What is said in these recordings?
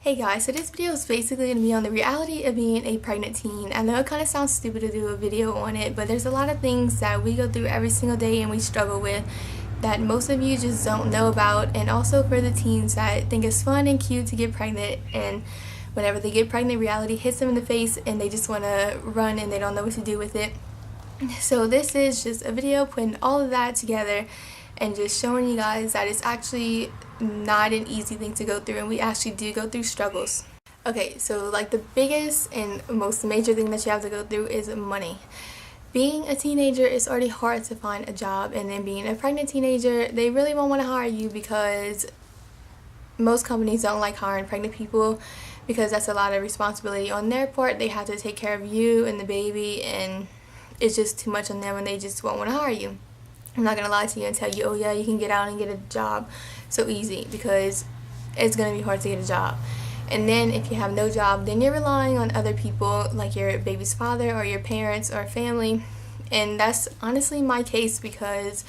Hey guys, so this video is basically going to be on the reality of being a pregnant teen. I know it kind of sounds stupid to do a video on it, but there's a lot of things that we go through every single day and we struggle with that most of you just don't know about, and also for the teens that think it's fun and cute to get pregnant, and whenever they get pregnant, reality hits them in the face and they just want to run and they don't know what to do with it. So this is just a video putting all of that together and just showing you guys that it's actually not an easy thing to go through, and we actually do go through struggles. Okay, so like the biggest and most major thing that you have to go through is money. Being a teenager, it's already hard to find a job, and then being a pregnant teenager, they really won't want to hire you because most companies don't like hiring pregnant people because that's a lot of responsibility on their part. They have to take care of you and the baby, and it's just too much on them, and they just won't want to hire you. I'm not gonna lie to you and tell you, oh yeah, you can get out and get a job so easy, because it's gonna be hard to get a job. And then if you have no job, then you're relying on other people like your baby's father or your parents or family. And that's honestly my case, because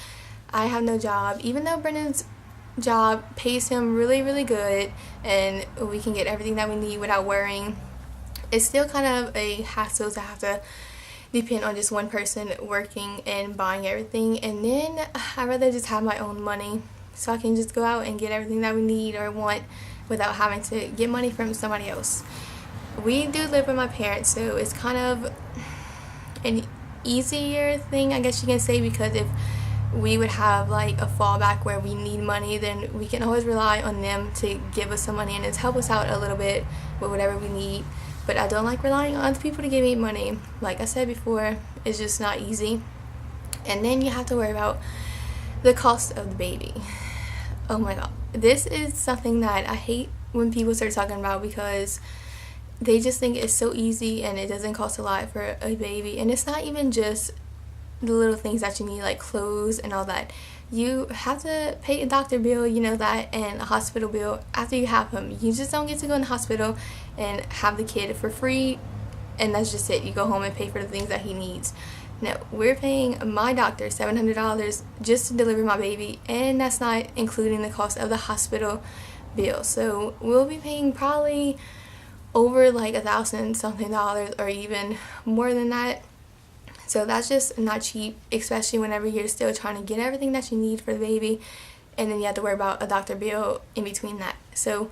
I have no job. Even though Brennan's job pays him really good and we can get everything that we need without worrying, it's still kind of a hassle to have to depend on just one person working and buying everything. And then I'd rather just have my own money so I can just go out and get everything that we need or want without having to get money from somebody else. We do live with my parents, so it's kind of an easier thing, I guess you can say, because if we would have like a fallback where we need money, then we can always rely on them to give us some money and to help us out a little bit with whatever we need. But I don't like relying on other people to give me money. Like I said before, it's just not easy. And then you have to worry about the cost of the baby. Oh my god. This is something that I hate when people start talking about, because they just think it's so easy and it doesn't cost a lot for a baby. And it's not even just the little things that you need, like clothes and all that. You have to pay a doctor bill, you know that, and a hospital bill after you have him. You just don't get to go in the hospital and have the kid for free and that's just it. You go home and pay for the things that he needs. No, we're paying my doctor $700 just to deliver my baby, and that's not including the cost of the hospital bill. So we'll be paying probably over like $1,000 something or even more than that. So that's just not cheap, especially whenever you're still trying to get everything that you need for the baby, and then you have to worry about a doctor bill in between that. So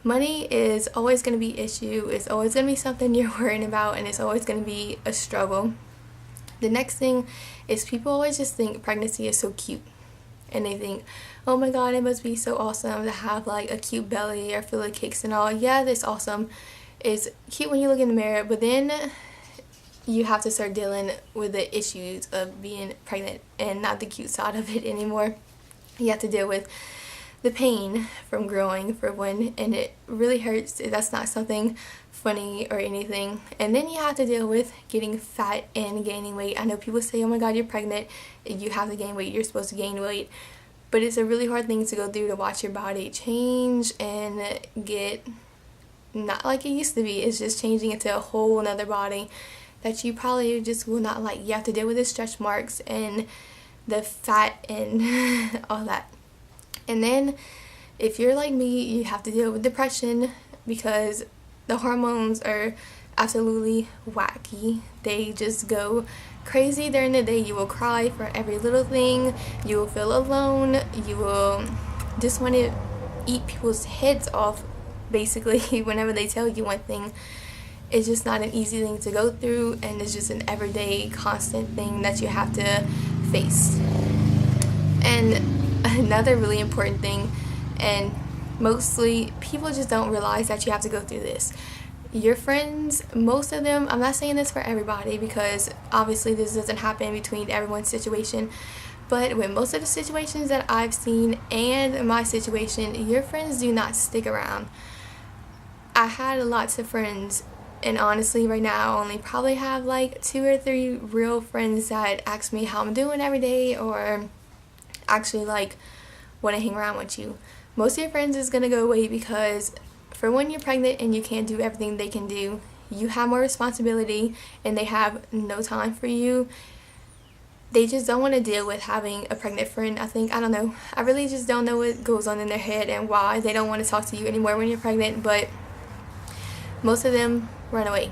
money is always going to be an issue. It's always going to be something you're worrying about, and it's always going to be a struggle. The next thing is people always just think pregnancy is so cute, and they think, oh my god, it must be so awesome to have like a cute belly or full of kicks and all. Yeah, that's awesome. It's cute when you look in the mirror, but then you have to start dealing with the issues of being pregnant and not the cute side of it anymore. You have to deal with the pain from growing, for one, and it really hurts. That's not something funny or anything. And then you have to deal with getting fat and gaining weight. I know people say, oh my god, you're pregnant, you have to gain weight, you're supposed to gain weight, but it's a really hard thing to go through, to watch your body change and get not like it used to be. It's just changing into a whole another body that you probably just will not like. You have to deal with the stretch marks and the fat and all that. And then if you're like me, you have to deal with depression, because the hormones are absolutely wacky. They just go crazy during the day. You will cry for every little thing. You will feel alone. You will just want to eat people's heads off, basically, whenever they tell you one thing. It's just not an easy thing to go through, and it's just an everyday constant thing that you have to face. And another really important thing, and mostly people just don't realize that you have to go through this. Your friends, most of them, I'm not saying this for everybody because obviously this doesn't happen between everyone's situation, but with most of the situations that I've seen and my situation, your friends do not stick around. I had lots of friends, and honestly right now I only probably have like 2 or 3 real friends that ask me how I'm doing every day, or actually like want to hang around with you. Most of your friends is going to go away because, for one, you're pregnant and you can't do everything they can do. You have more responsibility and they have no time for you. They just don't want to deal with having a pregnant friend. I don't know. I really just don't know what goes on in their head and why they don't want to talk to you anymore when you're pregnant, but most of them run away.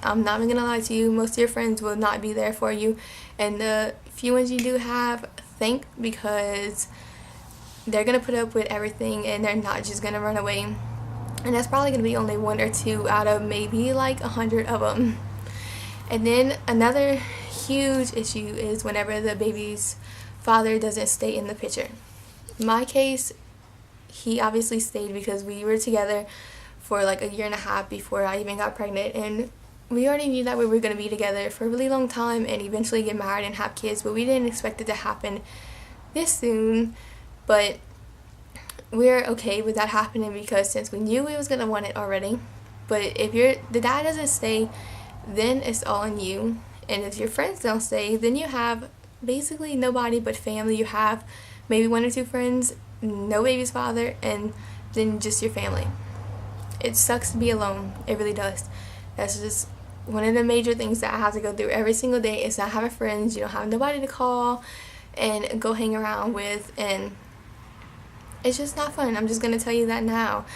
I'm not gonna lie to you, most of your friends will not be there for you, and the few ones you do have, think, because they're gonna put up with everything and they're not just gonna run away. And that's probably gonna be only 1 or 2 out of maybe like 100 of them. And then another huge issue is whenever the baby's father doesn't stay in the picture. In my case, he obviously stayed because we were together for like 1.5 years before I even got pregnant, and we already knew that we were going to be together for a really long time and eventually get married and have kids, but we didn't expect it to happen this soon. But we're okay with that happening because since we knew we was going to want it already. But if the dad doesn't stay, then it's all on you. And if your friends don't stay, then you have basically nobody but family. You have maybe 1 or 2 friends, no baby's father, and then just your family. It sucks to be alone. It really does. That's just one of the major things that I have to go through every single day, is not having friends. You don't have nobody to call and go hang around with, and it's just not fun. I'm just going to tell you that now.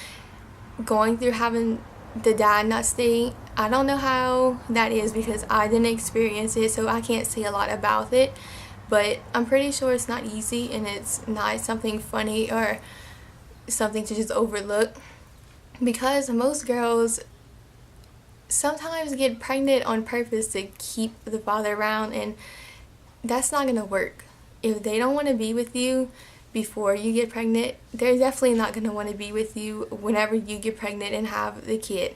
Going through having the dad not stay, I don't know how that is because I didn't experience it, so I can't say a lot about it, but I'm pretty sure it's not easy and it's not something funny or something to just overlook, because most girls sometimes get pregnant on purpose to keep the father around, and that's not going to work. If they don't want to be with you before you get pregnant, they're definitely not going to want to be with you whenever you get pregnant and have the kid.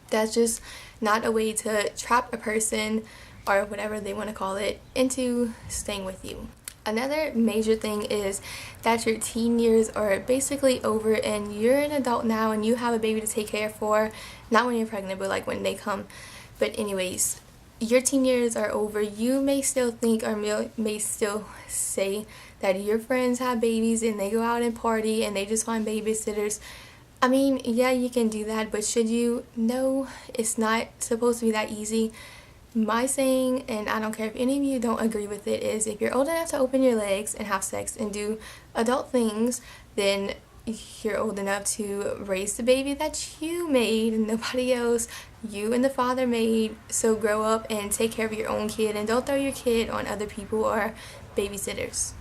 That's just not a way to trap a person, or whatever they want to call it, into staying with you. Another major thing is that your teen years are basically over and you're an adult now and you have a baby to take care for, not when you're pregnant, but like when they come. But anyways, your teen years are over. You may still think or may still say that your friends have babies and they go out and party and they just find babysitters. I mean, yeah, you can do that, but should you? No, it's not supposed to be that easy. My saying, and I don't care if any of you don't agree with it, is if you're old enough to open your legs and have sex and do adult things, then you're old enough to raise the baby that you made and nobody else, you and the father made. So grow up and take care of your own kid and don't throw your kid on other people or babysitters.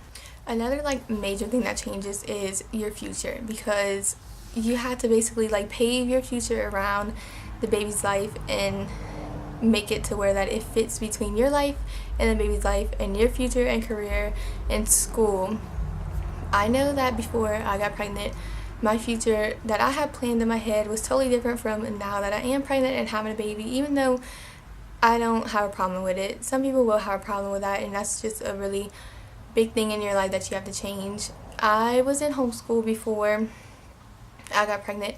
Another like major thing that changes is your future, because you have to basically like pave your future around the baby's life and make it to where that it fits between your life and the baby's life and your future and career and school. I know that before I got pregnant, my future that I had planned in my head was totally different from now that I am pregnant and having a baby, even though I don't have a problem with it. Some people will have a problem with that, and that's just a really big thing in your life that you have to change. I was in homeschool before I got pregnant,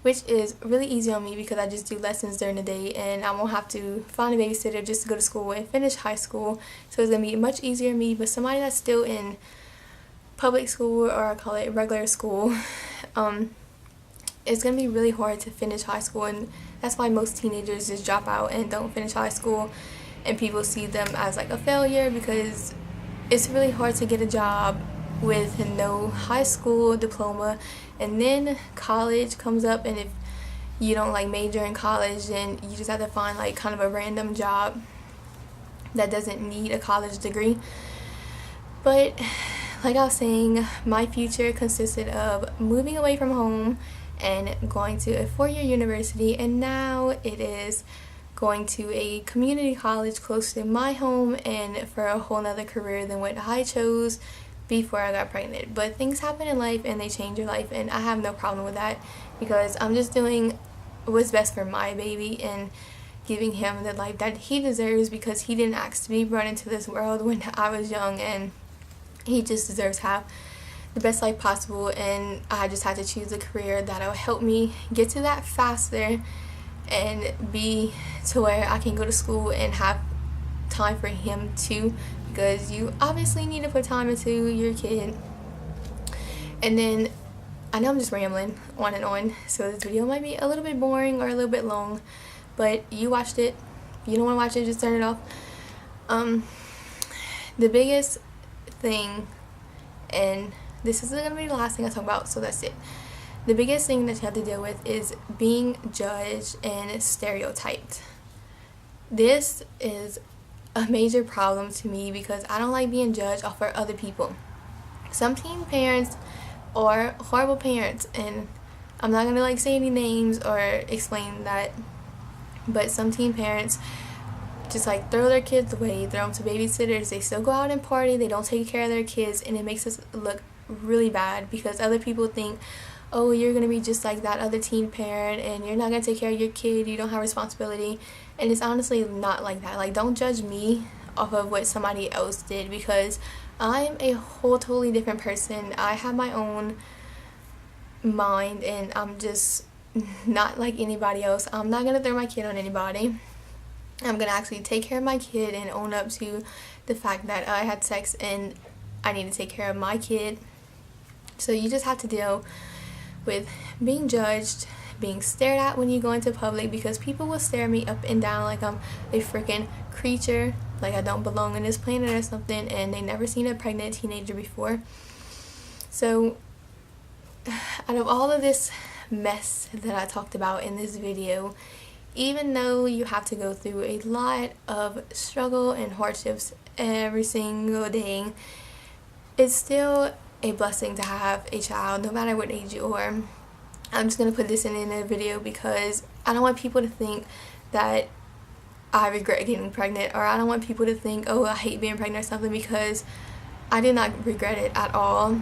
which is really easy on me because I just do lessons during the day and I won't have to find a babysitter just to go to school and finish high school. So it's going to be much easier on me. But somebody that's still in public school, or I call it regular school, it's going to be really hard to finish high school, and that's why most teenagers just drop out and don't finish high school, and people see them as like a failure because it's really hard to get a job with no high school diploma, and then college comes up, and if you don't like major in college, then you just have to find like kind of a random job that doesn't need a college degree. But like I was saying, my future consisted of moving away from home and going to a 4-year university, and now it is going to a community college close to my home and for a whole nother career than what I chose before I got pregnant. But things happen in life and they change your life, and I have no problem with that because I'm just doing what's best for my baby and giving him the life that he deserves, because he didn't ask to be brought into this world when I was young, and he just deserves to have the best life possible. And I just had to choose a career that'll help me get to that faster and be to where I can go to school and have time for him too, because you obviously need to put time into your kid. And then I know I'm just rambling on and on, so this video might be a little bit boring or a little bit long, but you watched it. If you don't want to watch it, just turn it off. The biggest thing, and this is going to be the last thing I talk about, so that's it. the biggest thing that you have to deal with is being judged and stereotyped. This is a major problem to me because I don't like being judged off of other people. Some teen parents are horrible parents, and I'm not gonna say any names or explain that, but some teen parents just throw their kids away, throw them to babysitters, they still go out and party, they don't take care of their kids, and it makes us look really bad because other people think, oh, you're gonna be just like that other teen parent and you're not gonna take care of your kid, you don't have responsibility. And it's honestly not like that. Don't judge me off of what somebody else did, because I'm a whole totally different person. I have my own mind and I'm just not like anybody else. I'm not gonna throw my kid on anybody. I'm gonna actually take care of my kid and own up to the fact that I had sex and I need to take care of my kid. So you just have to deal with being judged, being stared at when you go into public, because people will stare me up and down like I'm a freaking creature, like I don't belong on this planet or something, and they never seen a pregnant teenager before. So out of all of this mess that I talked about in this video, even though you have to go through a lot of struggle and hardships every single day, it's still a blessing to have a child, no matter what age you are. I'm just going to put this in a video because I don't want people to think that I regret getting pregnant, or I don't want people to think, oh, I hate being pregnant or something, because I did not regret it at all.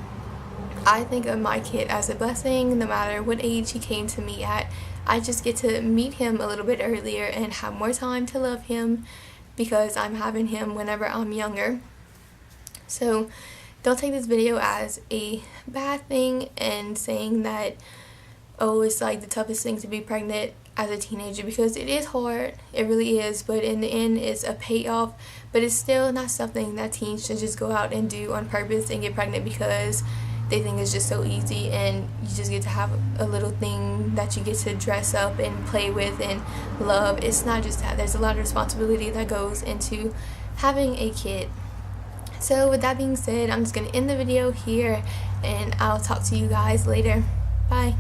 I think of my kid as a blessing, no matter what age he came to me at. I just get to meet him a little bit earlier and have more time to love him because I'm having him whenever I'm younger. So don't take this video as a bad thing and saying that, oh, it's the toughest thing to be pregnant as a teenager, because it is hard, it really is, but in the end it's a payoff. But it's still not something that teens should just go out and do on purpose and get pregnant because they think it's just so easy and you just get to have a little thing that you get to dress up and play with and love. It's not just that. There's a lot of responsibility that goes into having a kid. So with that being said, I'm just going to end the video here and I'll talk to you guys later. Bye.